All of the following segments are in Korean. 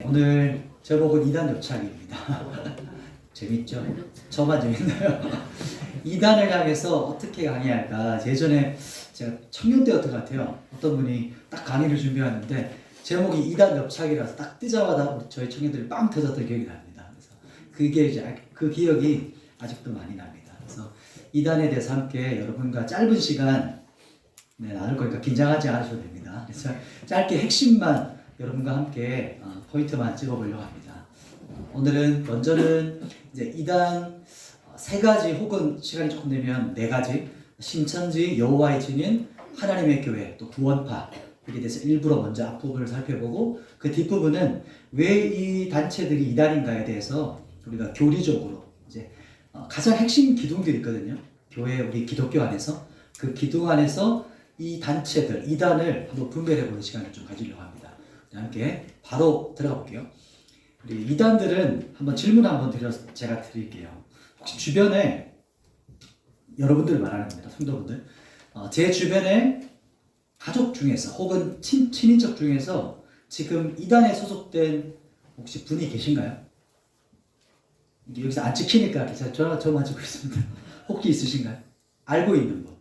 오늘 제목은 이단 옆차기입니다. 재밌죠? 저만 재밌나요? 이단을 향해서 어떻게 강의할까? 예전에 제가 청년 때였던 것 같아요. 어떤 분이 딱 강의를 준비하는데 제목이 이단 옆차기라서 딱 뜨자마자 저희 청년들이 빵 터졌던 기억이 납니다. 그래서 그게 이제 그 기억이 아직도 많이 납니다. 그래서 이단에 대해서 함께 여러분과 짧은 시간 나눌 거니까 긴장하지 않으셔도 됩니다. 그래서 짧게 핵심만 여러분과 함께 포인트만 찍어보려고 합니다. 오늘은 먼저는 이제 이단 세 가지 혹은 시간이 조금 되면 네 가지 신천지 여호와의 증인 하나님의 교회 또 구원파 여기에 대해서 일부러 먼저 앞부분을 살펴보고 그 뒷부분은 왜 이 단체들이 이단인가에 대해서 우리가 교리적으로 이제 가장 핵심 기둥들이 있거든요. 교회 우리 기독교 안에서 그 기둥 안에서 이 단체들 이단을 한번 분별해보는 시간을 좀 가지려고 합니다. 함께 바로 들어가 볼게요. 우리 이단들은 한번 질문 한번 제가 드릴게요. 혹시 주변에 여러분들 말하는 겁니다. 성도분들. 제 주변에 가족 중에서 혹은 친인척 중에서 지금 이단에 소속된 혹시 분이 계신가요? 여기서 안 찍히니까 저만 찍고 있습니다. 혹시 있으신가요? 알고 있는 분?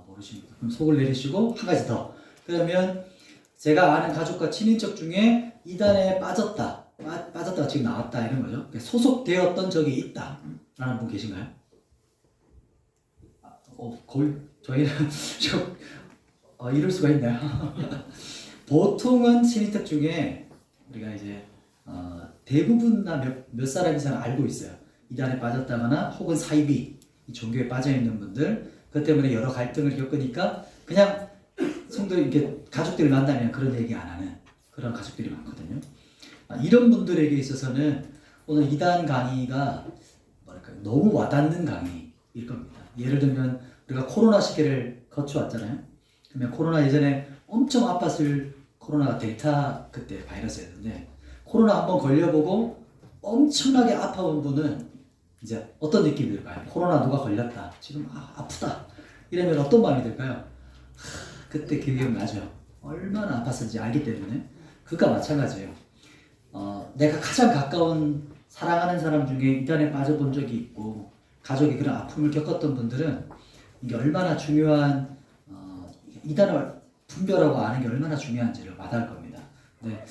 모르시는 분? 그럼 속을 내리시고 한 가지 더. 그러면 제가 아는 가족과 친인척 중에 이단에 빠졌다가 지금 나왔다 이런 거죠. 소속되었던 적이 있다라는 분 계신가요? 거의 저희는 이럴 수가 있나요? 보통은 친인척 중에 우리가 이제 대부분 다 몇 사람 이상 알고 있어요. 이단에 빠졌다거나 혹은 사이비 이 종교에 빠져 있는 분들 그 때문에 여러 갈등을 겪으니까 그냥 성도 이렇게 가족들을 만나면 그런 얘기 안 하는 그런 가족들이 많거든요. 이런 분들에게 있어서는 오늘 이단 강의가 너무 와닿는 강의일 겁니다. 예를 들면 우리가 코로나 시기를 거쳐왔잖아요. 그러면 코로나 예전에 엄청 아팠을 코로나가 델타 그때 바이러스였는데 코로나 한번 걸려보고 엄청나게 아파온 분은 이제 어떤 느낌이 들까요? 코로나 누가 걸렸다. 지금 아프다. 이러면 어떤 마음이 들까요? 그때 기억나죠? 얼마나 아팠는지 알기 때문에 그것과 마찬가지예요. 내가 가장 가까운 사랑하는 사람 중에 이단에 빠져본 적이 있고 가족이 그런 아픔을 겪었던 분들은 이게 얼마나 중요한 이단을 분별하고 아는 게 얼마나 중요한지를 와닿을 겁니다. 네,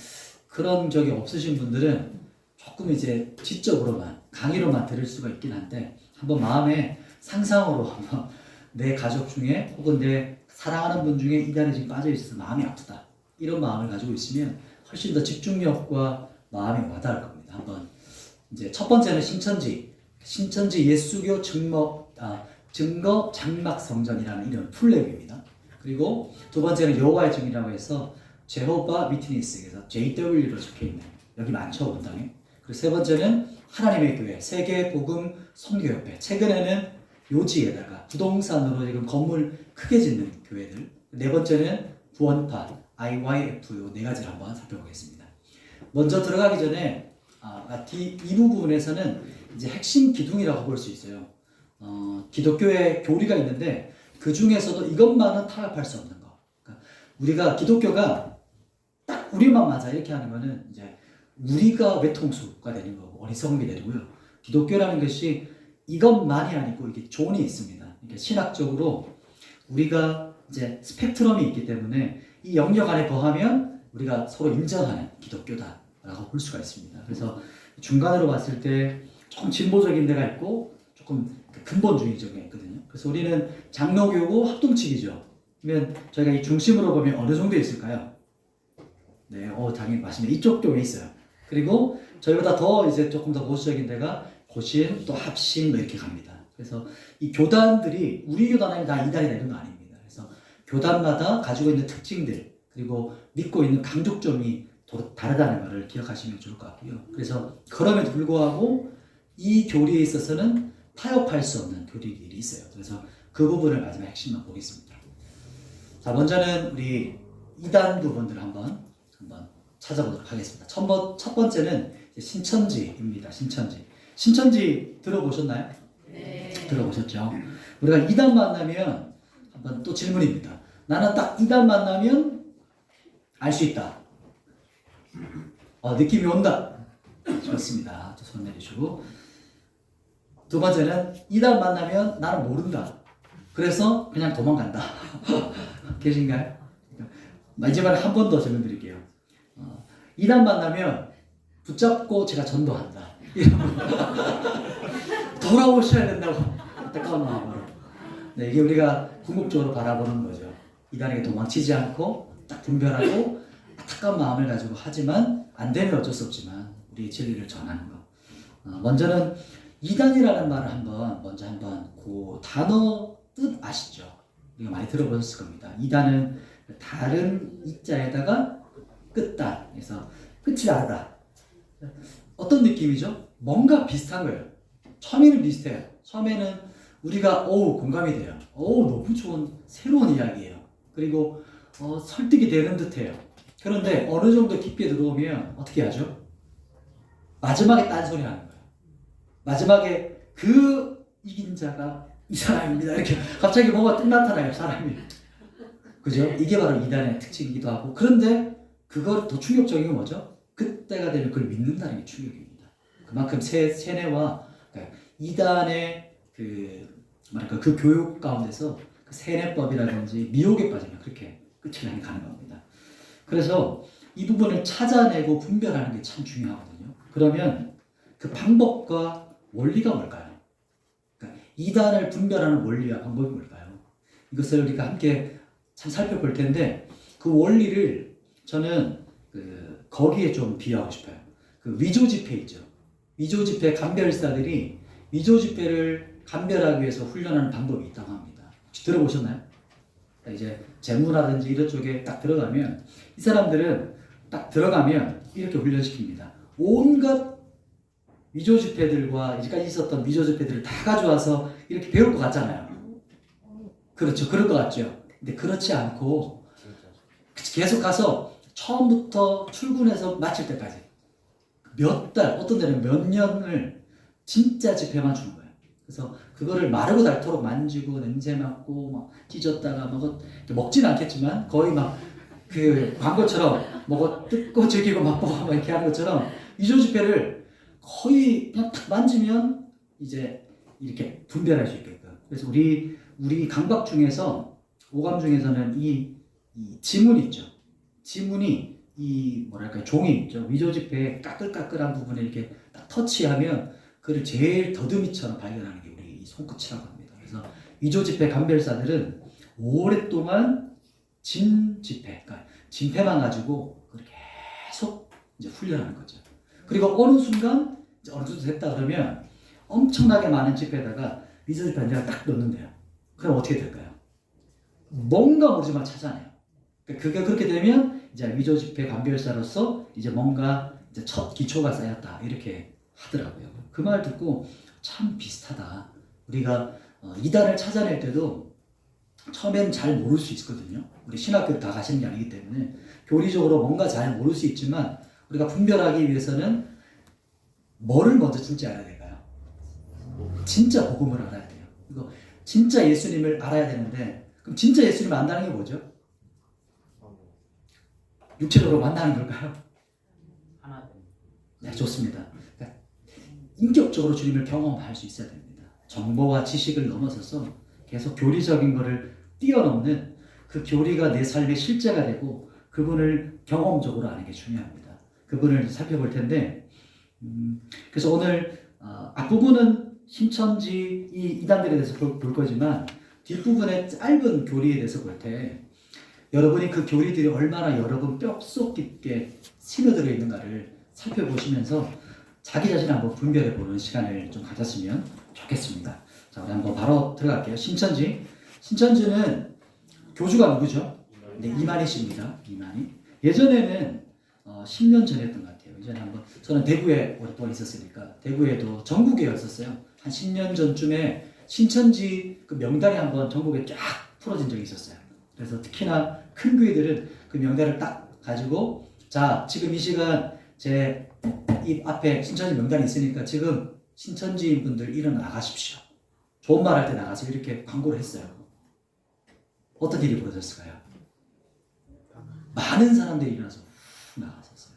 그런 적이 없으신 분들은 조금 이제 지적으로만 강의로만 들을 수가 있긴 한데 한번 마음에 상상으로 한번 내 가족 중에 혹은 내 사랑하는 분 중에 이단에 지금 빠져 있어서 마음이 아프다 이런 마음을 가지고 있으면 훨씬 더 집중력과 마음이 와닿을 겁니다. 한번 이제 첫 번째는 신천지 예수교 증거 장막 성전이라는 이런 풀네임입니다. 그리고 두 번째는 여호와의 증인이라고 해서 제호바 위트니스에서 JW로 적혀 있는 여기 많죠 원당에. 그리고 세 번째는 하나님의 교회 세계복음 선교협회 최근에는 요지에다가 부동산으로 지금 건물 크게 짓는 교회들. 네 번째는 구원파 IYF 요 네 가지를 한번 살펴보겠습니다. 먼저 들어가기 전에 이 부분에서는 이제 핵심 기둥이라고 볼 수 있어요. 기독교의 교리가 있는데 그 중에서도 이것만은 타협할 수 없는 거. 그러니까 우리가 기독교가 딱 우리만 맞아 이렇게 하는 거는 이제 우리가 외통수가 되는 거고 어리석음이 되고요. 기독교라는 것이 이것만이 아니고 이게 존이 있습니다. 그러니까 신학적으로 우리가 이제 스펙트럼이 있기 때문에 이 영역 안에 거하면 우리가 서로 인정하는 기독교다라고 볼 수가 있습니다. 그래서 중간으로 봤을 때 조금 진보적인 데가 있고 조금 근본주의적인 게 있거든요. 그래서 우리는 장로교고 합동측이죠. 그러면 저희가 이 중심으로 보면 어느 정도 있을까요? 네, 당연히 맞습니다. 이쪽 쪽에 있어요. 그리고 저희보다 더 이제 조금 더 보수적인 데가 고신 또 합신 이렇게 갑니다. 그래서 이 교단들이 우리 교단이 다 이단이 되는 거 아닙니다. 그래서 교단마다 가지고 있는 특징들 그리고 믿고 있는 강조점이 다르다는 것을 기억하시면 좋을 것 같고요. 그래서 그럼에도 불구하고 이 교리에 있어서는 타협할 수 없는 교리들이 있어요. 그래서 그 부분을 마지막 핵심만 보겠습니다. 자, 먼저는 우리 이단 부분들을 한번 찾아보도록 하겠습니다. 첫 번째는 신천지입니다. 신천지 들어보셨나요? 네. 들어보셨죠? 우리가 이단 만나면 한번 또 질문입니다. 나는 딱 이단 만나면 알 수 있다. 느낌이 온다. 좋습니다. 또 손 내리시고. 두 번째는 이단 만나면 나는 모른다. 그래서 그냥 도망간다. 계신가요? 마지막에 한 번 더 질문 드릴게요. 이단 만나면 붙잡고 제가 전도한다. 돌아오셔야 된다고. 안타까운 마음으로. 네, 이게 우리가 궁극적으로 바라보는 거죠. 이단에게 도망치지 않고 딱 분별하고 안타까운 마음을 가지고 하지만 안 되면 어쩔 수 없지만 우리 진리를 전하는 거. 먼저는 이단이라는 말을 먼저 한번 그 단어 뜻 아시죠? 우리가 많이 들어보셨을 겁니다. 이단은 다른 이자에다가 끝단, 그래서 끝이 다르다. 어떤 느낌이죠? 뭔가 비슷한 거예요. 처음에는 비슷해요. 처음에는 우리가 공감이 돼요. 너무 좋은 새로운 이야기예요. 그리고 설득이 되는 듯해요. 그런데 어느 정도 깊게 들어오면 어떻게 하죠? 마지막에 딴소리 하는 거예요. 마지막에 그 이긴 자가 이 사람입니다. 이렇게 갑자기 뭐가 뜬 나타나요, 사람이. 그죠? 이게 바로 이단의 특징이기도 하고. 그런데 그걸 더 충격적인 건 뭐죠? 그때가 되면 그걸 믿는다는 게 충격입니다. 그만큼 세뇌와 그러니까 이단의 그 교육 가운데서 그 세뇌법이라든지 미혹에 빠지면 그렇게 끝을 향해 가는 겁니다. 그래서 이 부분을 찾아내고 분별하는 게 참 중요하거든요. 그러면 그 방법과 원리가 뭘까요? 그러니까 이단을 분별하는 원리와 방법이 뭘까요? 이것을 우리가 함께 참 살펴볼 텐데 그 원리를 저는 거기에 좀 비유하고 싶어요. 그 위조 지폐 있죠. 위조 지폐 감별사들이 위조 지폐를 감별하기 위해서 훈련하는 방법이 있다고 합니다. 혹시 들어보셨나요? 그러니까 이제 재무라든지 이런 쪽에 딱 들어가면 이 사람들은 딱 들어가면 이렇게 훈련시킵니다. 온갖 위조 지폐들과 이제까지 있었던 위조 지폐들을 다 가져와서 이렇게 배울 것 같잖아요. 그렇죠. 그럴 것 같죠. 근데 그렇지 않고 계속 가서 처음부터 출근해서 마칠 때까지 몇 달, 어떤 데는 몇 년을 진짜 지폐만 주는 거예요. 그래서 그거를 마르고 닳도록 만지고 냄새 맡고 막 찢었다가 먹진 않겠지만 거의 막 그 광고처럼 먹어 뜯고 즐기고 맛보고 막 이렇게 하는 것처럼 위조 지폐를 거의 그냥 탁 만지면 이제 이렇게 분별할 수 있게끔. 그래서 우리 강박 중에서 오감 중에서는 이 지문 있죠. 지문이 종이 있죠. 위조 지폐의 까끌까끌한 부분에 이렇게 딱 터치하면 그를 제일 더듬이처럼 발견하는 게 우리 손끝이라고 합니다. 그래서 위조 지폐 감별사들은 오랫동안 진 지폐, 그러니까 진폐만 가지고 그걸 계속 이제 훈련하는 거죠. 그리고 어느 순간 이제 어느 정도 됐다 그러면 엄청나게 많은 지폐에다가 위조 지폐 한 장을 딱 넣는데요. 그럼 어떻게 될까요? 뭔가 모르지만 찾아내요. 그게 그렇게 되면 이제 위조 지폐 감별사로서 이제 뭔가 이제 첫 기초가 쌓였다 이렇게 하더라고요. 그 말 듣고 참 비슷하다. 우리가 이단을 찾아낼 때도 처음엔 잘 모를 수 있거든요. 우리 신학교를 다 가시는 게 아니기 때문에 교리적으로 뭔가 잘 모를 수 있지만 우리가 분별하기 위해서는 뭐를 먼저 진짜 알아야 될까요? 진짜 복음을 알아야 돼요. 이거 진짜 예수님을 알아야 되는데 그럼 진짜 예수님을 안다는 게 뭐죠? 육체적으로 만나는 걸까요? 네, 좋습니다. 그러니까 인격적으로 주님을 경험할 수 있어야 됩니다. 정보와 지식을 넘어서서 계속 교리적인 것을 뛰어넘는 그 교리가 내 삶의 실제가 되고 그분을 경험적으로 아는 게 중요합니다. 그분을 살펴볼 텐데 그래서 오늘 앞부분은 신천지 이 이단들에 대해서 볼 거지만 뒷부분의 짧은 교리에 대해서 볼 때 여러분이 그 교리들이 얼마나 여러분 뼛속 깊게 스며들어 있는가를 살펴보시면서 자기 자신을 한번 분별해 보는 시간을 좀 가졌으면 좋겠습니다. 자, 우리 한번 바로 들어갈게요. 신천지는 교주가 누구죠? 네, 이만희 씨입니다. 이만희. 예전에는 10년 전이었던 것 같아요. 예전에 한번 저는 대구에 오랫동안 있었으니까 대구에도 전국에였었어요. 한 10년 전쯤에 신천지 그 명단이 한번 전국에 쫙 풀어진 적이 있었어요. 그래서 특히나 큰 교회들은 그 명단을 딱 가지고 자, 지금 이 시간 제 입 앞에 신천지 명단이 있으니까 지금 신천지인 분들 일어나 나가십시오. 좋은 말 할 때 나가서 이렇게 광고를 했어요. 어떤 일이 벌어졌을까요? 많은 사람들이 일어나서 나갔었어요.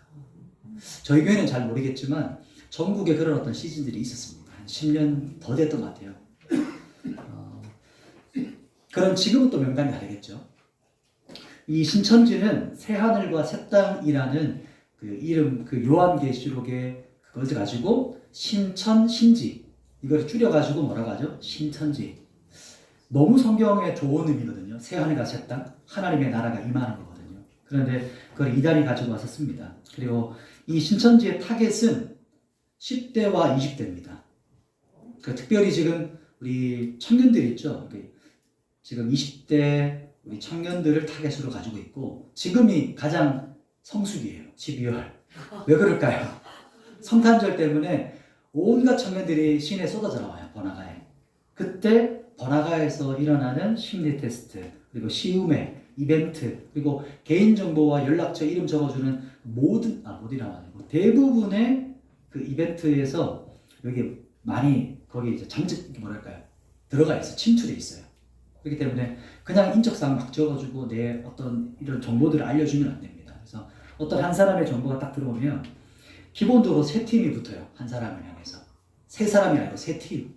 저희 교회는 잘 모르겠지만 전국에 그런 어떤 시즌들이 있었습니다. 한 10년 더 됐던 것 같아요. 그럼 지금은 또 명단이 다르겠죠. 이 신천지는 새하늘과 새 땅이라는 그 이름, 그 요한계시록에 그걸 가지고 신천신지, 이걸 줄여가지고 뭐라고 하죠? 신천지. 너무 성경에 좋은 의미거든요. 새하늘과 새 땅, 하나님의 나라가 임하는 거거든요. 그런데 그걸 이단이 가지고 와서 씁니다. 그리고 이 신천지의 타겟은 10대와 20대입니다. 그 특별히 지금 우리 청년들 있죠. 지금 20대 우리 청년들을 타겟으로 가지고 있고, 지금이 가장 성수기예요. 12월. 왜 그럴까요? 성탄절 때문에 온갖 청년들이 시내에 쏟아져 나와요. 번화가에. 그때 번화가에서 일어나는 심리 테스트, 그리고 시음회, 이벤트, 그리고 개인정보와 연락처 이름 적어주는 모든이라고 아니고 대부분의 그 이벤트에서 여기 많이 거기 이제 뭐랄까요? 들어가 있어요. 침투돼 있어요. 그렇기 때문에 그냥 인적사항 막 적어주고 내 어떤 이런 정보들을 알려주면 안 됩니다. 그래서 어떤 한 사람의 정보가 딱 들어오면 기본적으로 세 팀이 붙어요. 한 사람을 향해서. 세 사람이 아니고 세 팀.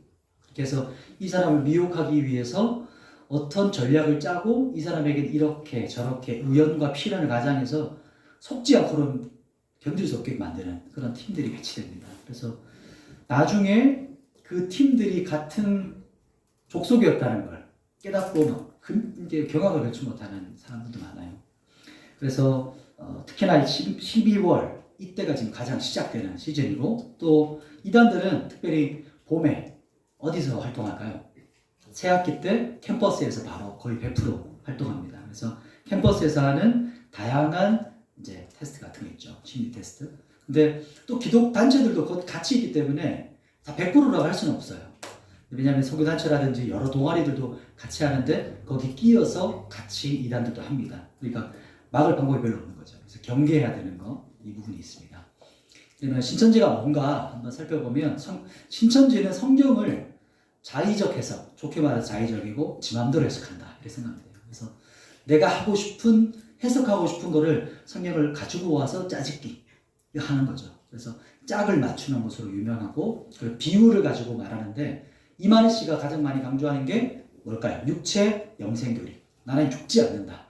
그래서 이 사람을 미혹하기 위해서 어떤 전략을 짜고 이 사람에게 이렇게 저렇게 의연과 필연을 가장해서 속지 않고는 견딜 수 없게 만드는 그런 팀들이 배치됩니다. 그래서 나중에 그 팀들이 같은 족속이었다는 걸 깨닫고 이제 경악을 갖지 못하는 사람들도 많아요. 그래서 특히나 12월 이때가 지금 가장 시작되는 시즌이고, 또 이단들은 특별히 봄에 어디서 활동할까요? 새학기 때 캠퍼스에서 바로 거의 100% 활동합니다. 그래서 캠퍼스에서 하는 다양한 이제 테스트 같은 게 있죠. 심리 테스트. 근데 또 기독 단체들도 같이 있기 때문에 다 100%라고 할 수는 없어요. 왜냐하면 선교단체라든지 여러 동아리들도 같이 하는데 거기 끼어서 같이 이단들도 합니다. 그러니까 막을 방법이 별로 없는 거죠. 그래서 경계해야 되는 거, 이 부분이 있습니다. 그러면 신천지가 뭔가 한번 살펴보면 신천지는 성경을 자의적 해석, 좋게 말해서 자의적이고 지 맘대로 해석한다 이렇게 생각하면 돼요. 그래서 내가 해석하고 싶은 거를 성경을 가지고 와서 짜집기 하는 거죠. 그래서 짝을 맞추는 것으로 유명하고, 그 비유를 가지고 말하는데 이만희 씨가 가장 많이 강조하는 게 뭘까요? 육체 영생교리. 나는 죽지 않는다.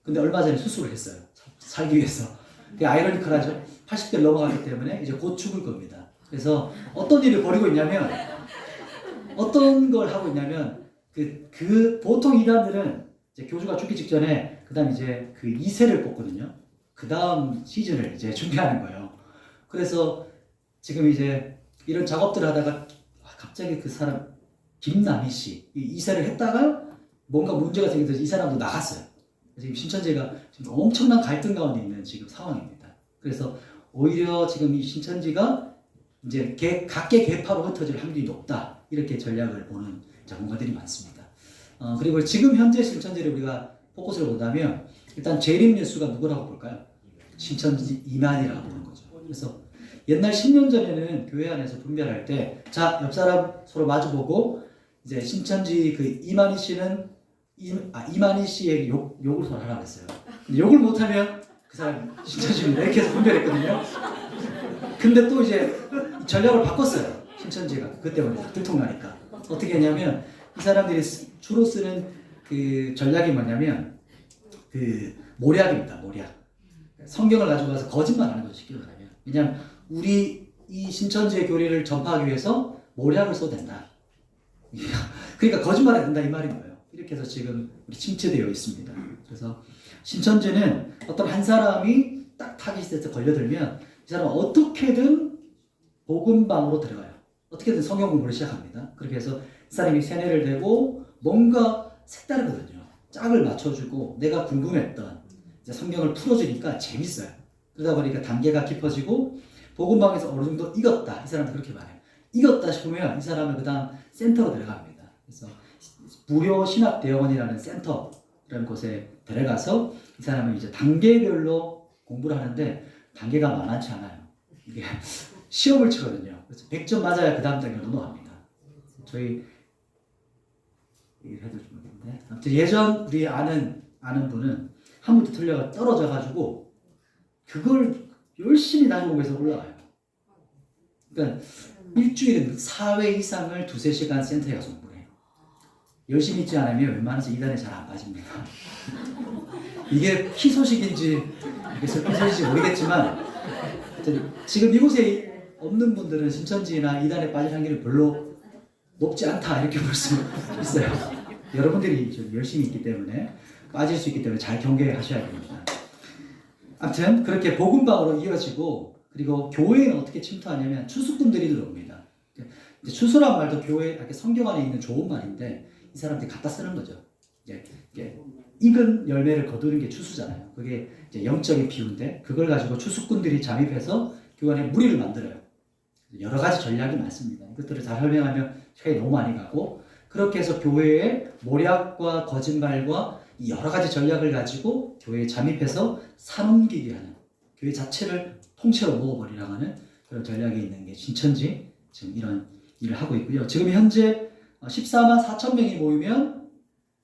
근데 얼마 전에 수술을 했어요. 살기 위해서. 그게 아이러니컬하죠. 80대를 넘어가기 때문에 이제 곧 죽을 겁니다. 그래서 어떤 일을 벌이고 있냐면, 어떤 걸 하고 있냐면, 보통 이단들은 이제 교주가 죽기 직전에 그 다음 이제 그 2세를 뽑거든요. 그 다음 시즌을 이제 준비하는 거예요. 그래서 지금 이제 이런 작업들을 하다가 갑자기 그 사람 김남희 씨 2세를 했다가 뭔가 문제가 생겨서 이 사람도 나갔어요. 지금 신천지가 지금 엄청난 갈등 가운데 있는 지금 상황입니다. 그래서 오히려 지금 이 신천지가 이제 각계 계파로 흩어질 확률이 높다, 이렇게 전략을 보는 전문가들이 많습니다. 그리고 지금 현재 신천지를 우리가 포커스를 본다면 일단 재림 뉴스가 누구라고 볼까요? 신천지 이만희라고 보는 거죠. 그래서 옛날 10년 전에는 교회 안에서 분별할 때, 자, 옆 사람 서로 마주보고 이제 신천지 그 이만희 씨는 이만희 씨에게 욕을 서로 하라고 했어요. 근데 욕을 못하면 그 사람 신천지입니다 이렇게 해서 분별했거든요. 근데 또 이제 전략을 바꿨어요. 신천지가 그것 때문에 들통나니까 어떻게 했냐면, 이 사람들이 주로 쓰는 그 전략이 뭐냐면 그 모략입니다. 모략. 성경을 가지고 와서 거짓말하는 거죠. 쉽게 말하면. 왜냐하면 우리 이 신천지의 교리를 전파하기 위해서 모략을 써댄다. 그러니까 거짓말을 된다 이 말인 거예요. 이렇게 해서 지금 우리 침체되어 있습니다. 그래서 신천지는 어떤 한 사람이 딱 타깃이 돼서 걸려들면 이 사람은 어떻게든 복음방으로 들어가요. 어떻게든 성경 공부를 시작합니다. 그렇게 해서 이 사람이 세뇌를 되고 뭔가 색다르거든요. 짝을 맞춰주고 내가 궁금했던 이제 성경을 풀어주니까 재밌어요. 그러다 보니까 단계가 깊어지고 복음방에서 어느 정도 익었다. 이 사람은 그렇게 말해요. 익었다 싶으면 이 사람은 그 다음 센터로 들어갑니다. 그래서 무료 신학대원이라는 센터라는 곳에 들어가서 이 사람은 이제 단계별로 공부를 하는데 단계가 만만치 않아요. 이게 시험을 치거든요. 그래서 100점 맞아야 그 다음 단계로 넘어갑니다. 저희 얘기를 해도 좀 모르겠는데, 아무튼 예전 우리 아는 분은 한 번도 떨어져가지고 그걸 열심히 나중에서 올라와요. 그러니까 일주일에 4회 이상을 2-3시간 센터에 가서 공부를 해요. 열심히 있지 않으면 웬만해서 이단에 잘 안 빠집니다. 이게 희소식인지 슬픈 소식인지 모르겠지만 지금 이곳에 없는 분들은 신천지나 이단에 빠질 확률이 별로 높지 않다 이렇게 볼 수 있어요. 여러분들이 좀 열심히 있기 때문에 빠질 수 있기 때문에 잘 경계하셔야 됩니다. 아무튼 그렇게 복음방으로 이어지고, 그리고 교회는 어떻게 침투하냐면 추수꾼들이 들어옵니다. 추수란 말도 교회 성경 안에 있는 좋은 말인데 이 사람들이 갖다 쓰는 거죠. 익은 열매를 거두는 게 추수잖아요. 그게 이제 영적인 비유인데 그걸 가지고 추수꾼들이 잠입해서 교회 안에 무리를 만들어요. 여러 가지 전략이 많습니다. 이것들을 잘 설명하면 시간이 너무 많이 가고, 그렇게 해서 교회의 모략과 거짓말과 이 여러 가지 전략을 가지고 교회에 잠입해서 사옮기게 하는, 교회 자체를 통째로 먹어버리려고 하는 그런 전략이 있는 게 신천지 지금 이런 일을 하고 있고요. 지금 현재 14만 4천 명이 모이면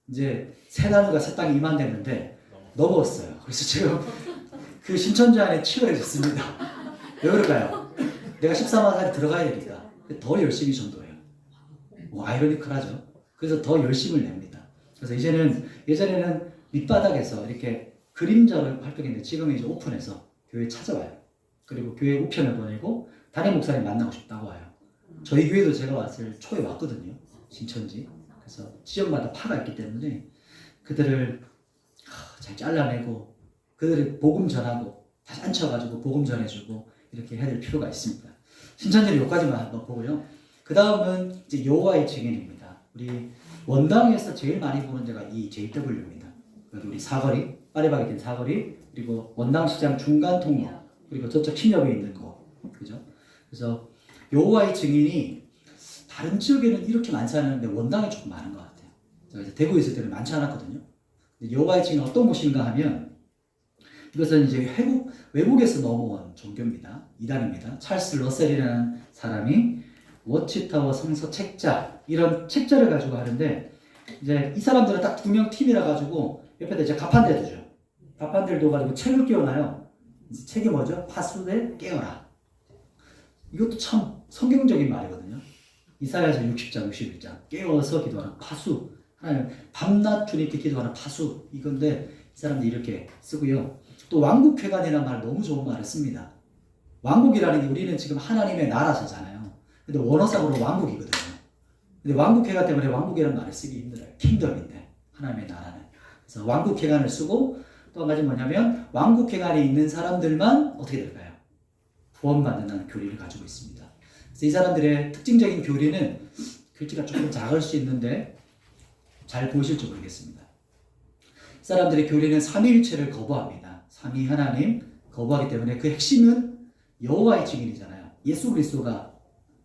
이제 새 단어가 새 땅에 임한됐는데 넘었어요. 그래서 지금 그 신천지 안에 치열해졌습니다. 왜 그럴까요? 내가 14만 4에 들어가야 되니까 더 열심히 전도해요. 아이러니컬하죠. 그래서 더 열심을 냅니다. 그래서 이제는, 예전에는 밑바닥에서 이렇게 그림자로 활동했는데 지금은 이제 오픈해서 교회에 찾아와요. 그리고 교회 우편을 보내고 담임 목사님 만나고 싶다고 와요. 저희 교회도 제가 왔을 초에 왔거든요. 신천지. 그래서 지역마다 파가 있기 때문에 그들을 잘 잘라내고 그들을 복음 전하고 다시 앉혀가지고 복음 전해주고 이렇게 해야 될 필요가 있습니다. 신천지는 여기까지만 한번 보고요. 그 다음은 이제 여호와의 증인입니다. 우리 원당에서 제일 많이 보는 데가 이 JW입니다. 우리 사거리, 파리바게 된 사거리, 그리고 원당시장 중간 통로, 그리고 저쪽 신협에 있는 거, 그죠? 그래서 여호와의 증인이 다른 지역에는 이렇게 많지 않은데 원당에 조금 많은 것 같아요. 제가 대구에 있을 때는 많지 않았거든요. 여호와의 증인은 어떤 곳인가 하면, 이것은 이제 외국에서 넘어온 종교입니다. 이단입니다. 찰스 러셀이라는 사람이 워치타워 성서 책자, 이런 책자를 가지고 하는데, 이제 이 사람들은 딱 2명 팀이라 가지고 옆에다 이제 가판대 두죠. 가판대를 둬가지고 책을 끼워놔요. 책이 뭐죠? 파수되 깨어라. 이것도 참 성경적인 말이거든요. 이사야서 60장, 61장. 깨워서 기도하는 파수. 하나님 밤낮 주님께 기도하는 파수. 이건데 이 사람들이 이렇게 쓰고요. 또 왕국회관이라는 말, 너무 좋은 말을 씁니다. 왕국이라는 게 우리는 지금 하나님의 나라잖아요. 근데 원어상으로 왕국이거든요. 근데 왕국회관 때문에 왕국이라는 말을 쓰기 힘들어요. 킹덤인데 하나님의 나라는. 그래서 왕국회관을 쓰고, 또 한 가지 뭐냐면 왕국회관에 있는 사람들만 어떻게 될까요? 구원받는다는 교리를 가지고 있습니다. 그래서 이 사람들의 특징적인 교리는 글씨가 조금 작을 수 있는데 잘 보이실지 모르겠습니다. 이 사람들의 교리는 삼위일체를 거부합니다. 삼위 하나님 거부하기 때문에 그 핵심은 여호와의 증인이잖아요. 예수 그리스도가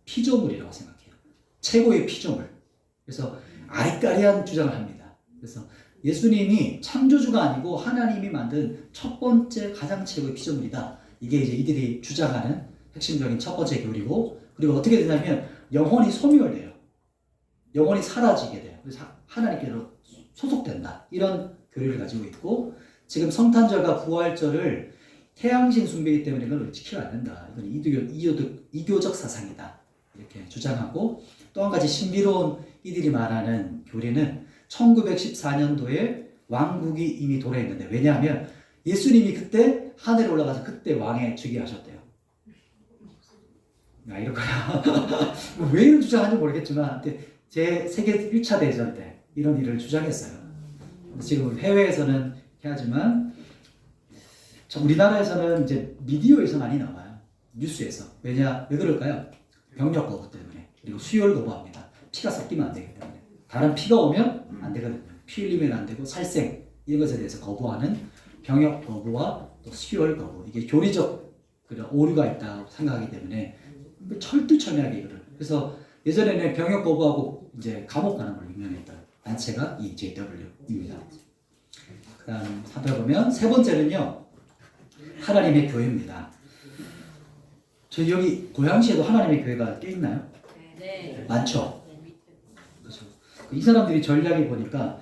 피조물이라고 생각해요. 최고의 피조물. 그래서 아리까리한 주장을 합니다. 그래서 예수님이 창조주가 아니고 하나님이 만든 첫 번째 가장 최고의 피조물이다. 이게 이제 이들이 주장하는 핵심적인 첫 번째 교리고, 그리고 어떻게 되냐면 영혼이 소멸돼요. 영혼이 사라지게 돼요. 그래서 하나님께로 소속된다. 이런 교리를 가지고 있고, 지금 성탄절과 부활절을 태양신 숭배이기 때문에 이걸 지키면 안 된다. 이건 이교적 사상이다. 이렇게 주장하고, 또 한 가지 신비로운 이들이 말하는 교리는 1914년도에 왕국이 이미 도래했는데, 왜냐하면 예수님이 그때 하늘에 올라가서 그때 왕에 즉위하셨대요. 이럴까요? 왜 이런 주장하는지 모르겠지만 제 세계 1차 대전 때 이런 일을 주장했어요. 지금 해외에서는 이렇게 하지만 우리나라에서는 이제 미디어에서 많이 나와요. 뉴스에서. 왜 그럴까요? 병력 거부 때문에. 그리고 수혈 거부합니다. 피가 섞이면 안 되기 때문에. 다른 피가 오면 안 되거든요. 피 흘리면 안 되고 살생, 이런 것에 대해서 거부하는 병역 거부와 또 수혈 거부. 이게 교리적 오류가 있다고 생각하기 때문에 철두철미하게 이거를. 그래서 예전에는 병역 거부하고 이제 감옥 가는 걸로 유명했던 단체가 이 JW입니다. 그 다음 살펴보면 세 번째는요, 하나님의 교회입니다. 저희 여기 고양시에도 하나님의 교회가 꽤 있나요? 네. 많죠? 그렇죠. 이 사람들이 전략이 보니까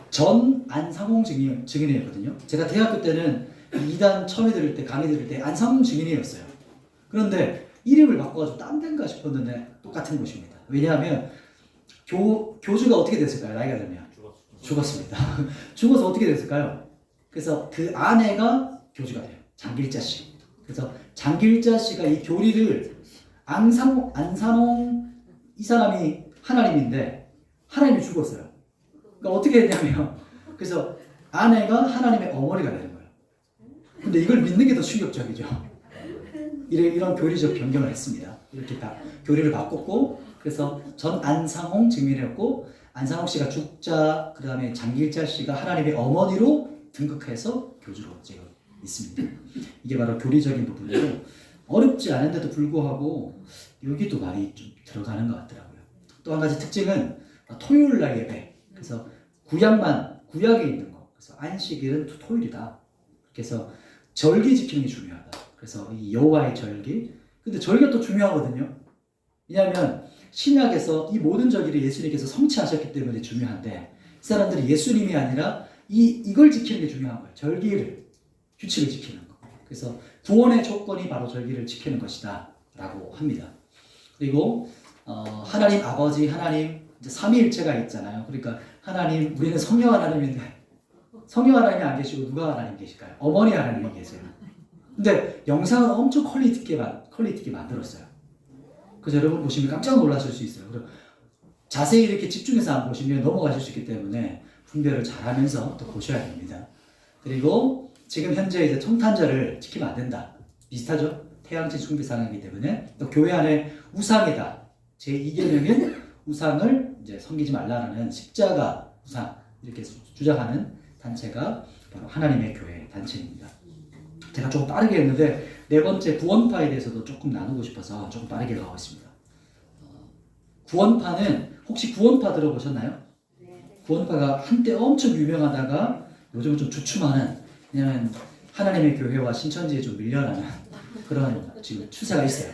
전 안상홍 증인이었거든요. 제가 대학교 때는 2단 처음에 들을 때 강의 들을 때 안상홍 증인이었어요. 그런데 이름을 바꿔가지고 딴 데인가 싶었는데 똑같은 곳입니다. 왜냐하면 교주가 어떻게 됐을까요? 나이가 들면 죽었습니다. 죽어서 어떻게 됐을까요? 그래서 그 아내가 교주가 돼요. 장길자 씨. 그래서 장길자 씨가 이 교리를 안산홍 이 사람이 하나님인데 하나님이 죽었어요. 그러니까 어떻게 했냐면 그래서 아내가 하나님의 어머니가 되는 거예요. 근데 이걸 믿는 게 더 충격적이죠. 이런 교리적 변경을 했습니다. 이렇게 다 교리를 바꿨고 그래서 전 안상홍 증민이었고 안상홍 씨가 죽자 그 다음에 장길자 씨가 하나님의 어머니로 등극해서 교주로 지금 있습니다. 이게 바로 교리적인 부분이고 어렵지 않은데도 불구하고 여기도 많이 좀 들어가는 것 같더라고요. 또 한 가지 특징은 토요일 날 예배. 그래서 구약에 있는 거. 그래서 안식일은 토요일이다. 그래서 절기 지키는 게 중요하다. 그래서 이 여호와의 절기. 근데 절기가 또 중요하거든요. 왜냐하면 신약에서 이 모든 절기를 예수님께서 성취하셨기 때문에 중요한데 이 사람들이 예수님이 아니라 이걸 지키는 게 중요한 거예요. 절기를 규칙을 지키는 거. 그래서 구원의 조건이 바로 절기를 지키는 것이다 라고 합니다. 그리고 하나님 아버지 하나님 이제 삼위일체가 있잖아요. 그러니까 하나님 우리는 성령 하나님인데 성령 하나님이 안 계시고 누가 하나님 계실까요? 어머니 하나님이 계세요. 근데 영상은 엄청 퀄리티 있게 만들었어요. 그래서 여러분 보시면 깜짝 놀라실 수 있어요. 그리고 자세히 이렇게 집중해서 안 보시면 넘어가실 수 있기 때문에 분별을 잘하면서 또 보셔야 됩니다. 그리고 지금 현재 이제 성탄절을 지키면 안 된다. 비슷하죠? 태양신 숭배 상이기 때문에 또 교회 안에 우상이다. 제2계명인 우상을 이제 섬기지 말라라는 십자가 우상 이렇게 주장하는 단체가 바로 하나님의 교회 단체입니다. 제가 조금 빠르게 했는데 네 번째 구원파에 대해서도 조금 나누고 싶어서 조금 빠르게 가고 있습니다. 구원파는 혹시 구원파 들어보셨나요? 구원파가 한때 엄청 유명하다가 요즘은 좀 주춤하는 왜냐면 하나님의 교회와 신천지에 좀 밀려나는 그런 지금 추세가 있어요.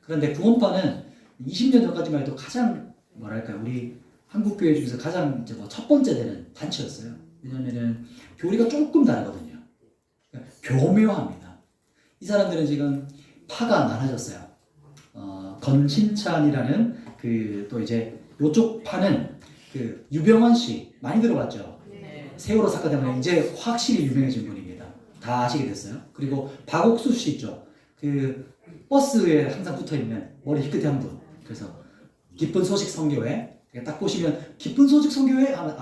그런데 구원파는 20년 전까지만 해도 가장 뭐랄까요 우리 한국 교회 중에서 가장 이제 첫 번째 되는 단체였어요. 왜냐면은 교리가 조금 다르거든요. 교묘합니다. 이 사람들은 지금 파가 많아졌어요. 건신찬이라는 그 또 이제 요쪽 파는 그 유병헌 씨 많이 들어봤죠? 네. 세월호 사건 때문에 이제 확실히 유명해진 분입니다. 다 아시게 됐어요. 그리고 박옥수 씨 있죠? 그 버스에 항상 붙어 있는 머리 희끗한 분. 그래서 기쁜 소식 선교회 딱 보시면 기쁜 소식 선교회 하면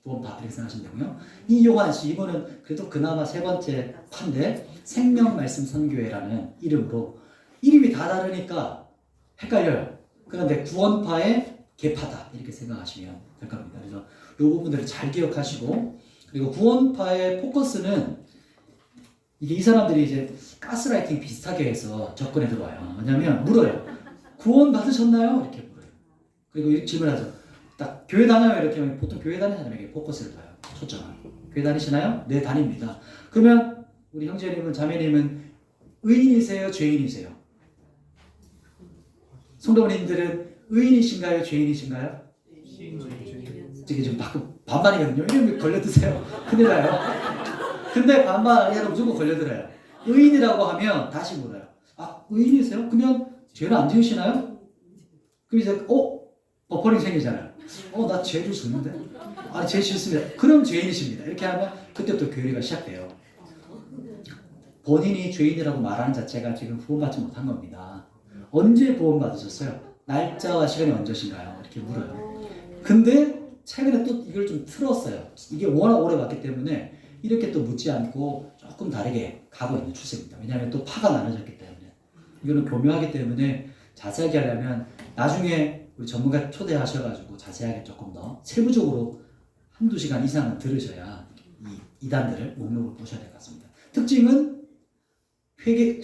구원파 이렇게 생각하시면 되고요. 이요한 씨 이분은 그래도 그나마 세 번째 파인데 생명 말씀 선교회라는 이름으로 이름이 다 다르니까 헷갈려요. 그런데 구원파의 계파다 이렇게 생각하시면 될 겁니다. 그래서 이 부분들을 잘 기억하시고 그리고 구원파의 포커스는 이게 이 사람들이 이제 가스라이팅 비슷하게 해서 접근해 들어와요. 왜냐면 물어요. 구원 받으셨나요? 이렇게 물어요. 그리고 이렇게 질문하죠. 딱 교회 다녀요 이렇게 하면 보통 교회 다니는 사람에게 포커스를 둬요. 초점을. 교회 다니시나요? 네 다닙니다. 그러면 우리 형제님은 자매님은 의인이세요? 죄인이세요? 성도님들은 의인이신가요? 죄인이신가요? 이게 지금 반반이거든요. 이름이 걸려드세요. 큰일 나요. 근데 반반이라도 무조건 걸려들어요. 의인이라고 하면 다시 물어요. 의인이세요? 그러면 죄는 안 지으시나요? 그럼 이제 버퍼링 생기잖아요. 나 죄를 짓는데? 죄 짓습니다. 그럼 죄인이십니다. 이렇게 하면 그때부터 교리가 시작돼요. 본인이 죄인이라고 말하는 자체가 지금 구원받지 못한 겁니다. 언제 구원받으셨어요? 날짜와 시간이 언제신가요? 이렇게 물어요. 근데 최근에 또 이걸 좀 틀었어요. 이게 워낙 오래 봤기 때문에 이렇게 또 묻지 않고 조금 다르게 가고 있는 추세입니다. 왜냐하면 또 파가 나눠졌기 때문에. 이거는 교묘하기 때문에 자세하게 하려면 나중에 우리 전문가 초대하셔가지고 자세하게 조금 더 세부적으로 한두 시간 이상은 들으셔야 이 이단들을 목록을 보셔야 될 것 같습니다. 특징은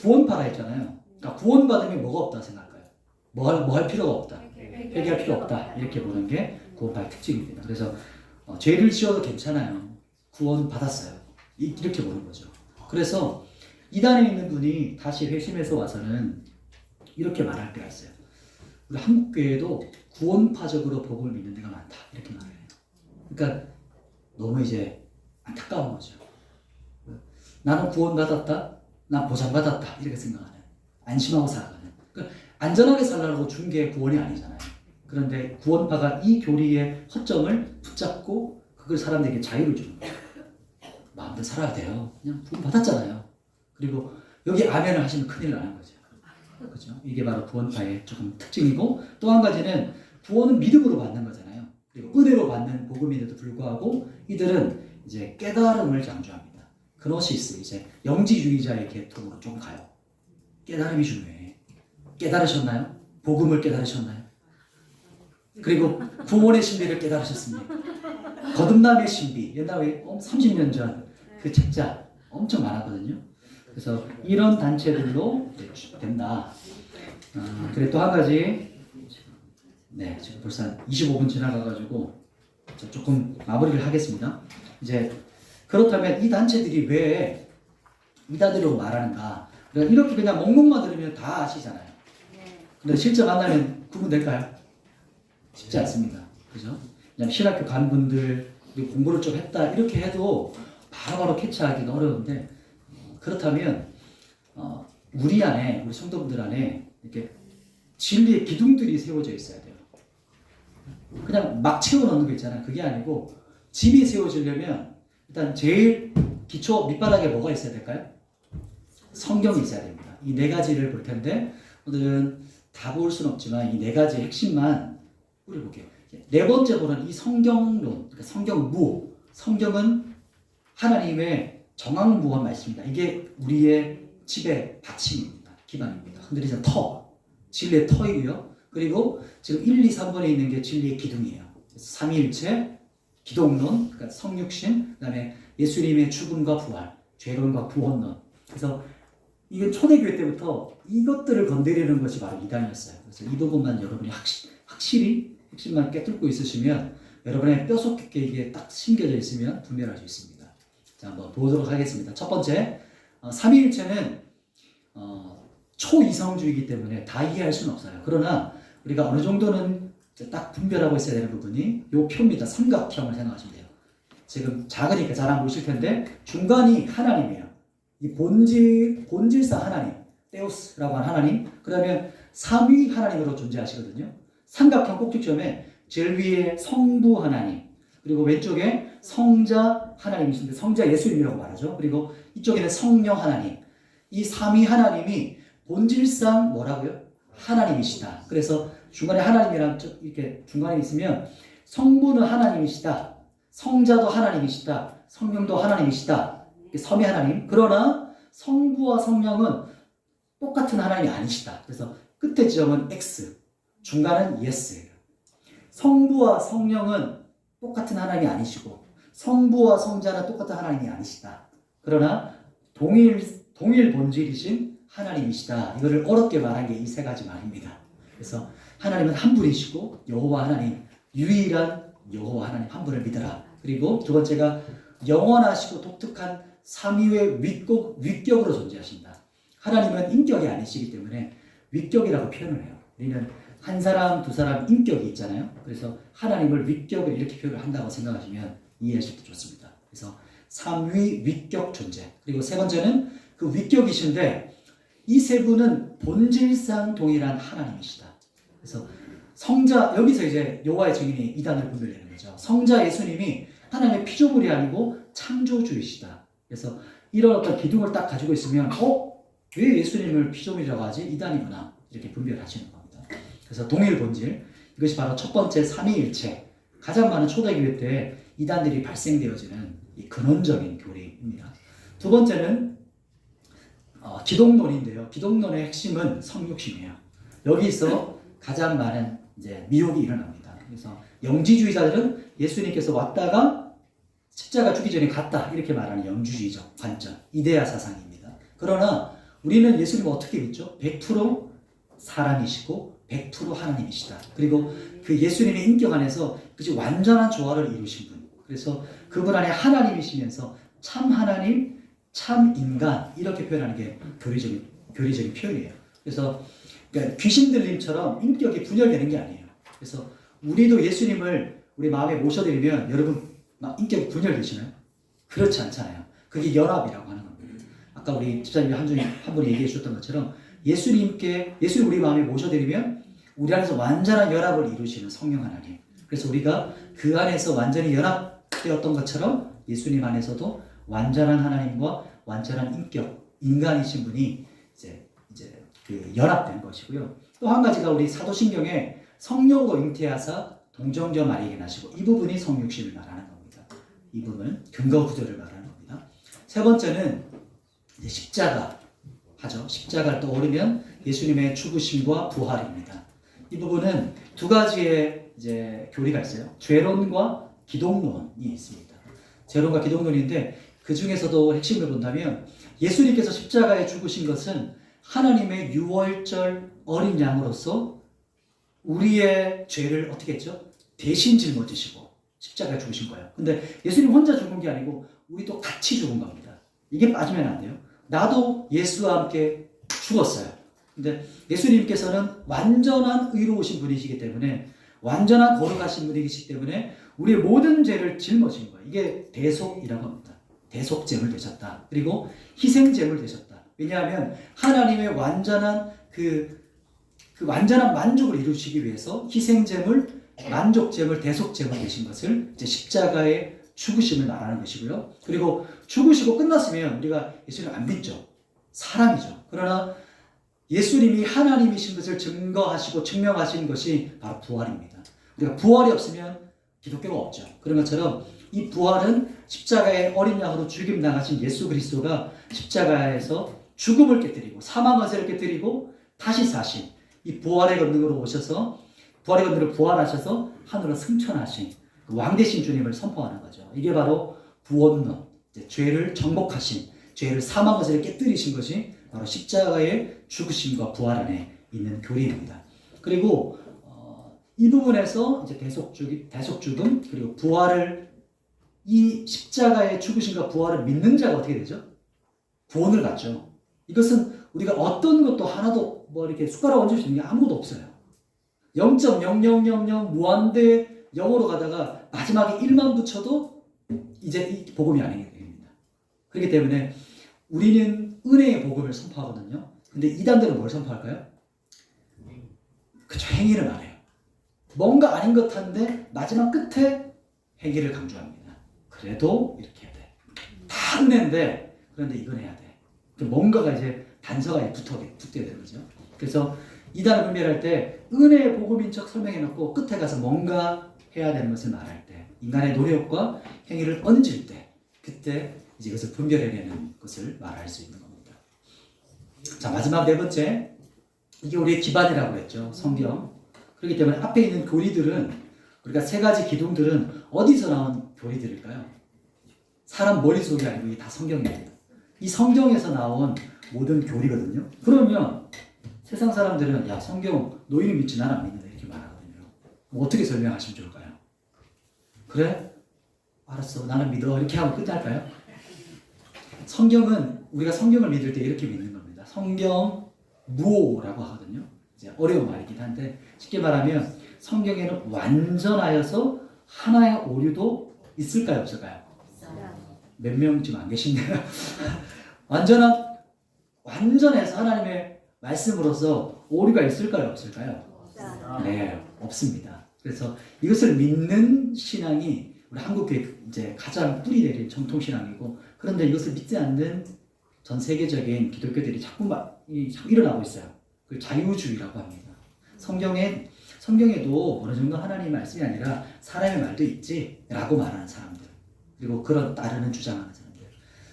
구원파가 있잖아요. 그러니까 구원받으면 뭐가 없다 생각할까요? 뭐 할 필요가 없다. 회개할 필요 없다. 이렇게 보는 게 구원파의 특징입니다. 그래서 죄를 지어도 괜찮아요. 구원받았어요. 이렇게 보는 거죠. 그래서 이단에 있는 분이 다시 회심해서 와서는 이렇게 말할 때가 있어요. 우리 한국교회도 구원파적으로 복음을 믿는 데가 많다. 이렇게 말해요. 그러니까 너무 이제 안타까운 거죠. 나는 구원받았다, 난 보장받았다 이렇게 생각하는, 안심하고 살아가는. 그러니까 안전하게 살라고 준 게 구원이 아니잖아요. 그런데 구원파가 이 교리의 허점을 붙잡고 그걸 사람들에게 자유를 주는 거예요. 마음대로 살아야 돼요. 그냥 구원 받았잖아요. 그리고 여기 아멘을 하시면 큰일 나는 거죠. 그죠? 이게 바로 구원파의 조금 특징이고, 또 한 가지는 구원은 믿음으로 받는 거잖아요. 그리고 은혜로 받는 복음인데도 불구하고 이들은 이제 깨달음을 강조합니다. 그노시스, 이제 영지주의자의 계통으로 좀 가요. 깨달음이 중요해. 깨달으셨나요? 복음을 깨달으셨나요? 그리고 구원의 신비를 깨달으셨습니까? 거듭남의 신비, 옛날에 30년 전 그 책자 엄청 많았거든요. 그래서 이런 단체들로 된다. 그래, 또 한 가지, 네, 지금 벌써 25분 지나가가지고 조금 마무리를 하겠습니다. 이제 그렇다면 이 단체들이 왜 이단으로 말하는가? 그러니까 이렇게 그냥 목록만 들으면 다 아시잖아요. 근데 실제 만나면 구분될까요? 쉽지 않습니다. 그죠? 그냥 신학교 간 분들, 그리고 공부를 좀 했다 이렇게 해도 바로바로 캐치하기가 어려운데, 그렇다면 우리 안에, 우리 성도분들 안에 이렇게 진리의 기둥들이 세워져 있어야 돼요. 그냥 막 채워넣는 거 있잖아요. 그게 아니고 집이 세워지려면 일단 제일 기초 밑바닥에 뭐가 있어야 될까요? 성경이 있어야 됩니다. 이 네 가지를 볼 텐데 오늘은 다 볼 수는 없지만 이 네 가지 핵심만 우리 볼게요. 네 번째 보는 이 성경론, 그러니까 성경무. 성경은 하나님의 정황무한 말씀입니다. 이게 우리의 집의 받침입니다. 기반입니다. 흔들리지 터, 진리의 터이고요. 그리고 지금 1, 2, 3번에 있는 게 진리의 기둥이에요. 삼위일체, 기독론, 그러니까 성육신, 그다음에 예수님의 죽음과 부활, 죄론과 구원론. 그래서 이게 초대교회 때부터 이것들을 건드리는 것이 바로 이단이었어요. 그래서 이 부분만 여러분이 확실히 핵심만 깨뚫고 있으시면 여러분의 뼈속에 이게 딱 심겨져 있으면 분별할 수 있습니다. 자, 한번 보도록 하겠습니다. 첫 번째, 삼위일체는 초이성주의이기 때문에 다 이해할 수는 없어요. 그러나 우리가 어느 정도는 딱 분별하고 있어야 되는 부분이 이 표입니다. 삼각형을 생각하시면 돼요. 지금 작으니까 잘 안 보이실 텐데 중간이 하나님이에요. 이 본질상 하나님, 테오스라고 하는 하나님, 그러면 삼위 하나님으로 존재하시거든요. 삼각형 꼭지점에 제일 위에 성부 하나님, 그리고 왼쪽에 성자 하나님이신데 성자 예수님이라고 말하죠. 그리고 이쪽에는 성령 하나님. 이 삼위 하나님이 본질상 뭐라고요? 하나님이시다. 그래서 중간에 하나님이랑 이렇게 중간에 있으면 성부는 하나님이시다. 성자도 하나님이시다. 성령도 하나님이시다. 삼위 하나님. 그러나 성부와 성령은 똑같은 하나님이 아니시다. 그래서 끝에 지점은 X, 중간은 Yes예요. 성부와 성령은 똑같은 하나님이 아니시고 성부와 성자는 똑같은 하나님이 아니시다. 그러나 동일 본질이신 하나님이시다. 이거를 어렵게 말한 게 이 세 가지 말입니다. 그래서 하나님은 한 분이시고 여호와 하나님, 유일한 여호와 하나님 한 분을 믿어라. 그리고 두 번째가 영원하시고 독특한 삼위의 위격으로 존재하신다. 하나님은 인격이 아니시기 때문에 위격이라고 표현을 해요. 우리는 한 사람, 두 사람 인격이 있잖아요. 그래서 하나님을 위격을 이렇게 표현을 한다고 생각하시면 이해하실 때 좋습니다. 그래서 삼위 위격 존재. 그리고 세 번째는 그 위격이신데 이 세 분은 본질상 동일한 하나님이시다. 그래서 성자, 여기서 이제 여호와의 증인이 이단을 분별내는 거죠. 성자 예수님이 하나님의 피조물이 아니고 창조주이시다. 그래서 이런 어떤 기둥을 딱 가지고 있으면 왜 예수님을 피조물이라고 하지? 이단이구나. 이렇게 분별하시는 겁니다. 그래서 동일 본질, 이것이 바로 첫 번째 삼위일체, 가장 많은 초대교회 때 이단들이 발생되어지는 이 근원적인 교리입니다. 두 번째는 기독론인데요. 기독론의 핵심은 성육신이에요. 여기서 가장 많은 이제 미혹이 일어납니다. 그래서 영지주의자들은 예수님께서 왔다가 십자가 죽기 전에 갔다 이렇게 말하는 영주주의적 관점, 이데아 사상입니다. 그러나 우리는 예수님을 어떻게 믿죠? 100% 사람이시고 100% 하나님이시다. 그리고 그 예수님의 인격 안에서 그치 완전한 조화를 이루신 분. 그래서 그분 안에 하나님이시면서 참 하나님, 참 인간 이렇게 표현하는 게 교리적인 표현이에요. 그래서 그러니까 귀신 들림처럼 인격이 분열되는 게 아니에요. 그래서 우리도 예수님을 우리 마음에 모셔드리면 여러분 인격이 분열되시나요? 그렇지 않잖아요. 그게 연합이라고 하는 겁니다. 아까 우리 집사님이 한 분이 얘기해 주셨던 것처럼 예수님 우리 마음에 모셔드리면 우리 안에서 완전한 연합을 이루시는 성령 하나님. 그래서 우리가 그 안에서 완전히 연합되었던 것처럼 예수님 안에서도 완전한 하나님과 완전한 인간이신 분이 이제 그 연합된 것이고요. 또 한 가지가 우리 사도신경에 성령으로 잉태하사 동정녀 마리에게 나시고, 이 부분이 성육신을 말하는 겁니다. 이 부분은 근거 구절을 말하는 겁니다. 세 번째는 이제 십자가 하죠. 십자가를 떠오르면 예수님의 죽으심과 부활입니다. 이 부분은 두 가지의 이제 교리가 있어요. 죄론과 기독론이 있습니다. 죄론과 기독론인데 그 중에서도 핵심을 본다면 예수님께서 십자가에 죽으신 것은 하나님의 유월절 어린 양으로서 우리의 죄를 어떻게 했죠? 대신 짊어지시고 십자가에 죽으신 거예요. 근데 예수님 혼자 죽은 게 아니고 우리도 같이 죽은 겁니다. 이게 빠지면 안 돼요. 나도 예수와 함께 죽었어요. 근데 예수님께서는 완전한 의로우신 분이시기 때문에, 완전한 거룩하신 분이시기 때문에 우리의 모든 죄를 짊어진 거예요. 이게 대속이라고 합니다. 대속제물 되셨다. 그리고 희생제물 되셨다. 왜냐하면 하나님의 완전한 그 완전한 만족을 이루시기 위해서 희생제물, 만족제물, 대속제물 되신 것을 이제 십자가에 죽으심을 말하는 것이고요. 그리고 죽으시고 끝났으면 우리가 예수님을 안 믿죠. 사람이죠. 그러나 예수님이 하나님이신 것을 증거하시고 증명하신 것이 바로 부활입니다. 우리가 부활이 없으면 기독교가 없죠. 그런 것처럼 이 부활은 십자가의 어린 양으로 죽임 당하신 예수 그리스도가 십자가에서 죽음을 깨뜨리고 사망 권세를 깨뜨리고 다시 사신 이 부활의 권능으로 오셔서, 부활의 권능으로 부활하셔서 하늘로 승천하신 그 왕되신 주님을 선포하는 거죠. 이게 바로 구원론, 죄를 정복하신, 죄를 사망 권세를 깨뜨리신 것이 바로 십자가의 죽으심과 부활 안에 있는 교리입니다. 그리고 이 부분에서 이제 대속죽음 그리고 부활을, 이 십자가의 죽으심과 부활을 믿는 자가 어떻게 되죠? 구원을 받죠. 이것은 우리가 어떤 것도 하나도 뭐 이렇게 숟가락 얹을 수 있는 게 아무것도 없어요. 0.0000 무한대 0으로 가다가 마지막에 1만 붙여도 이제 이 복음이 아니게 됩니다. 그렇기 때문에 우리는 은혜의 복음을 선포하거든요. 근데 이단들은 뭘 선포할까요? 그쵸, 행위를 안 해요. 뭔가 아닌 것 같은데 마지막 끝에 행위를 강조합니다. 그래도 이렇게 해야 돼. 다 은혜인데 그런데 이건 해야 돼. 뭔가가 이제 단서가 붙어야 되는 거죠. 그래서 이단을 분별할 때 은혜의 복음인 척 설명해놓고 끝에 가서 뭔가 해야 되는 것을 말할 때, 인간의 노력과 행위를 얹을 때, 그때 이제 이것을 분별해내는 것을 말할 수 있는 겁니다. 자, 마지막 네 번째, 이게 우리의 기반이라고 했죠. 성경. 그렇기 때문에 앞에 있는 교리들은, 우리가 세 가지 기둥들은 어디서 나온 교리들일까요? 사람 머릿속이 아니고 이게 다 성경입니다. 이 성경에서 나온 모든 교리거든요. 그러면 세상 사람들은 야, 성경 너희는 믿지 나는 안 믿는다 이렇게 말하거든요. 뭐 어떻게 설명하시면 좋을까요? 그래? 알았어, 나는 믿어 이렇게 하고 끝날까요? 성경은, 우리가 성경을 믿을 때 이렇게 믿는 겁니다. 성경 무오라고 하거든요. 이제 어려운 말이긴 한데 쉽게 말하면 성경에는 완전하여서 하나의 오류도 있을까요, 없을까요? 몇 명 지금 안 계신데요. 완전해서 하나님의 말씀으로서 오류가 있을까요, 없을까요? 네, 없습니다. 그래서 이것을 믿는 신앙이 우리 한국교회 이제 가장 뿌리 내린 정통 신앙이고, 그런데 이것을 믿지 않는 전 세계적인 기독교들이 자꾸 일어나고 있어요. 그 자유주의라고 합니다. 성경에도 어느 정도 하나님의 말씀이 아니라 사람의 말도 있지라고 말하는 사람들, 그리고 그런 따르는 주장하는 사람들.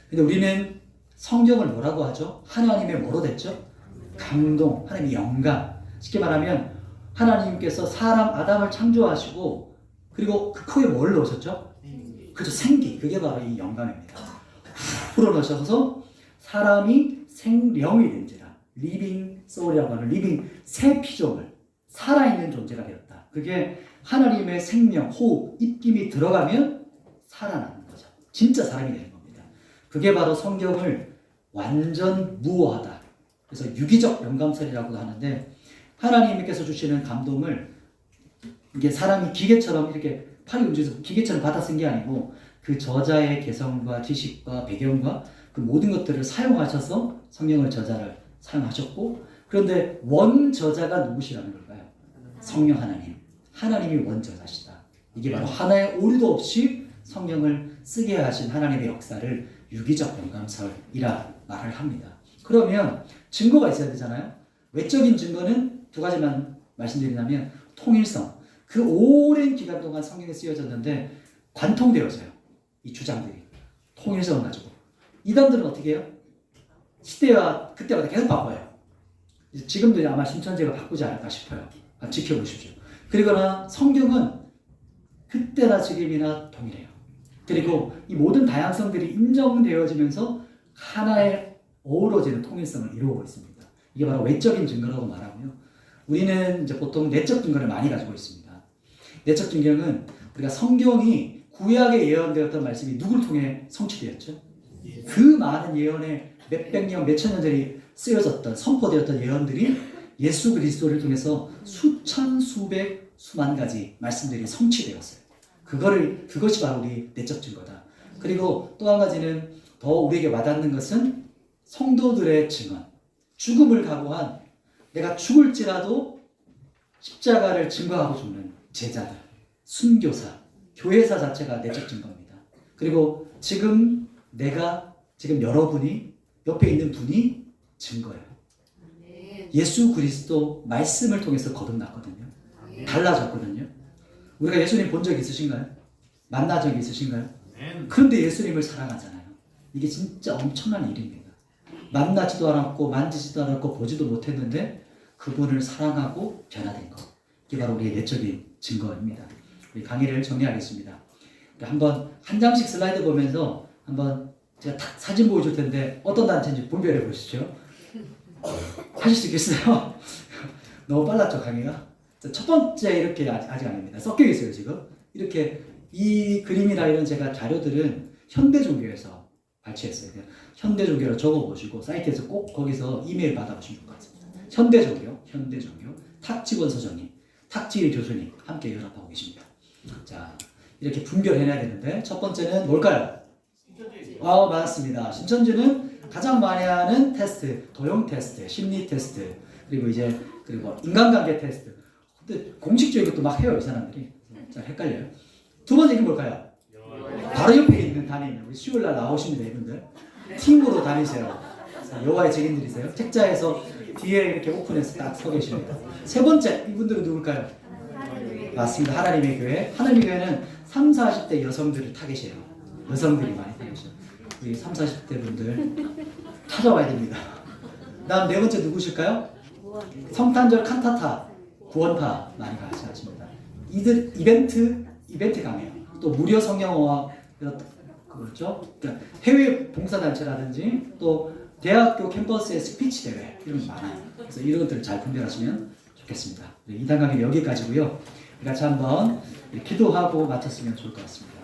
근데 우리는 성경을 뭐라고 하죠? 하나님의 뭐로 됐죠? 감동, 하나님의 영감. 쉽게 말하면 하나님께서 사람 아담을 창조하시고 그리고 그 코에 뭘 넣으셨죠? 그죠, 생기. 그게 바로 이 영감입니다. 풀어넣으셔서 사람이 생령이 된지라, 리빙 소울이라고 하는 리빙 새 피조물, 살아있는 존재가 되었다. 그게 하나님의 생명, 호흡, 입김이 들어가면 살아나는 거죠. 진짜 사람이 되는 겁니다. 그게 바로 성경을 완전 무오하다. 그래서 유기적 영감설이라고도 하는데, 하나님께서 주시는 감동을 이게 사람이 기계처럼 이렇게 팔이 움직여서 기계처럼 받아 쓴 게 아니고 그 저자의 개성과 지식과 배경과 그 모든 것들을 사용하셔서 성경을 저자를 사용하셨고, 그런데 원저자가 누구시라는 걸까요? 성령 하나님. 하나님이 원저자시다. 이게 바로 하나의 오류도 없이 성경을 쓰게 하신 하나님의 역사를 유기적 변감설이라 말을 합니다. 그러면 증거가 있어야 되잖아요. 외적인 증거는 두 가지만 말씀드리자면 통일성. 그 오랜 기간 동안 성경에 쓰여졌는데 관통되어져요. 이 주장들이. 통일성을 가지고. 이단들은 어떻게 해요? 시대와 그때마다 계속 바꿔요. 지금도 아마 신천지가 바꾸지 않을까 싶어요. 지켜보십시오. 그리고나 성경은 그때나 지금이나 동일해요. 그리고 이 모든 다양성들이 인정되어지면서 하나의 어우러지는 통일성을 이루고 있습니다. 이게 바로 외적인 증거라고 말하고요. 우리는 이제 보통 내적 증거를 많이 가지고 있습니다. 내적 증거는 우리가 성경이 구약에 예언되었던 말씀이 누구를 통해 성취되었죠? 그 많은 예언의 몇백 년, 몇천 년 전에 쓰여졌던, 선포되었던 예언들이 예수 그리스도를 통해서 수천, 수백, 수만 가지 말씀들이 성취되었어요. 그것이 바로 우리 내적 증거다. 그리고 또 한 가지는 더 우리에게 와닿는 것은 성도들의 증언. 죽음을 각오한, 내가 죽을지라도 십자가를 증거하고 죽는 제자들, 순교사, 교회사 자체가 내적 증거입니다. 그리고 지금 여러분이, 옆에 있는 분이 증거예요. 예수 그리스도 말씀을 통해서 거듭났거든요. 달라졌거든요. 우리가 예수님 본 적 있으신가요? 만난 적이 있으신가요? 그런데 예수님을 사랑하잖아요. 이게 진짜 엄청난 일입니다. 만나지도 않았고 만지지도 않았고 보지도 못했는데 그분을 사랑하고 변화된 것. 이게 바로 우리의 내적인 증거입니다. 우리 강의를 정리하겠습니다. 한번 한 장씩 슬라이드 보면서 한번 제가 딱 사진 보여줄 텐데 어떤 단체인지 분별해 보시죠. 하실 수 있겠어요? 너무 빨랐죠, 강의가? 첫 번째 이렇게 아직 아닙니다. 섞여 있어요, 지금. 이렇게 이 그림이나 이런 제가 자료들은 현대종교에서 발췌했어요. 현대종교로 적어보시고 사이트에서 꼭 거기서 이메일 받아보시면 좋을 것 같습니다. 현대종교, 탁지원 서정님, 탁지일 교수님 함께 연합하고 계십니다. 자, 이렇게 분별해내야 되는데 첫 번째는 뭘까요? 맞았습니다. 신천지는 가장 많이 하는 테스트, 도형 테스트, 심리 테스트, 그리고 인간관계 테스트. 근데 공식적인 것도 막 해요, 이 사람들이. 자, 헷갈려요. 두 번째는 뭘까요? 바로 옆에 있는 담임, 우리 수요일날 나오십니다, 이분들. 팀으로 다니세요. 여호와의 증인들이세요. 책자에서 뒤에 이렇게 오픈해서 딱 서 계십니다. 세 번째, 이분들은 누굴까요? 맞습니다. 하나님의 교회. 하나님의 교회는 30, 40대 여성들을 타겟이에요. 여성들이 많이 타겟이에요. 우리 30, 40대 분들 찾아와야 됩니다. 다음 네 번째 누구실까요? 성탄절 칸타타 구원파 많이 같이 하십니다. 이들 이벤트 강해요. 또 무료 성경어와 그렇죠. 그러니까 해외 봉사단체라든지 또 대학교 캠퍼스의 스피치 대회 이런 게 많아요. 그래서 이런 것들을 잘 분별하시면 좋겠습니다. 이 단 강의는 여기까지고요. 같이 한번 기도하고 마쳤으면 좋을 것 같습니다.